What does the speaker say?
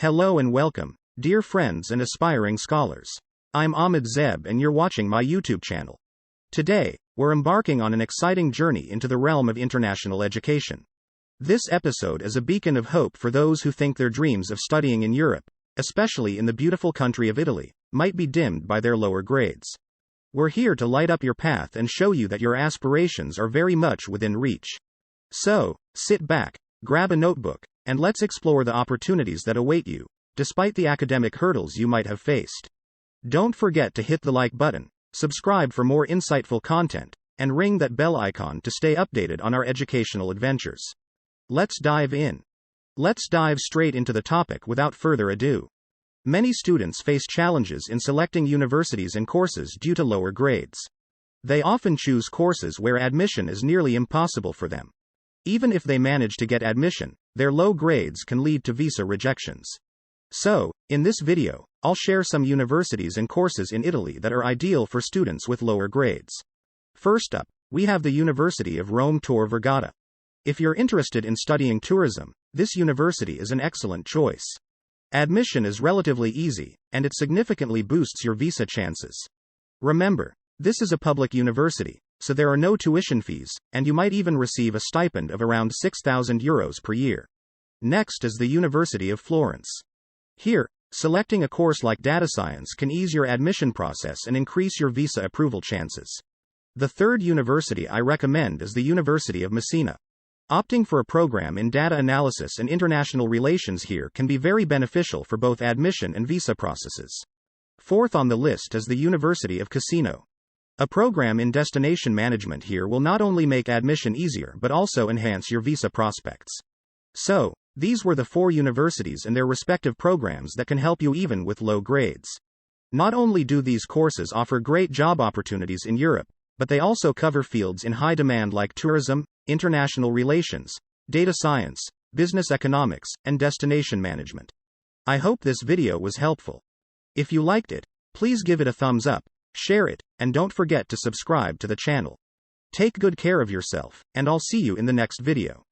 Hello and welcome, dear friends and aspiring scholars. I'm Ammad Zeb and you're watching my YouTube channel. Today, we're embarking on an exciting journey into the realm of international education. This episode is a beacon of hope for those who think their dreams of studying in Europe, especially in the beautiful country of Italy, might be dimmed by their lower grades. We're here to light up your path and show you that your aspirations are very much within reach. So, sit back, grab a notebook, and let's explore the opportunities that await you, despite the academic hurdles you might have faced. Don't forget to hit the like button, subscribe for more insightful content, and ring that bell icon to stay updated on our educational adventures. Let's dive in. Let's dive straight into the topic without further ado. Many students face challenges in selecting universities and courses due to lower grades. They often choose courses where admission is nearly impossible for them. Even if they manage to get admission, their low grades can lead to visa rejections. So, in this video, I'll share some universities and courses in Italy that are ideal for students with lower grades. First up, we have the University of Rome Tor Vergata. If you're interested in studying tourism, this university is an excellent choice. Admission is relatively easy, and it significantly boosts your visa chances. Remember, this is a public university, so there are no tuition fees, and you might even receive a stipend of around €6,000 per year. Next is the University of Florence. Here, selecting a course like data science can ease your admission process and increase your visa approval chances. The third university I recommend is the University of Messina. Opting for a program in data analysis and international relations here can be very beneficial for both admission and visa processes. Fourth on the list is the University of Cassino. A program in destination management here will not only make admission easier but also enhance your visa prospects. So, these were the four universities and their respective programs that can help you even with low grades. Not only do these courses offer great job opportunities in Europe, but they also cover fields in high demand like tourism, international relations, data science, business economics, and destination management. I hope this video was helpful. If you liked it, please give it a thumbs up, share it, and don't forget to subscribe to the channel. Take good care of yourself, and I'll see you in the next video.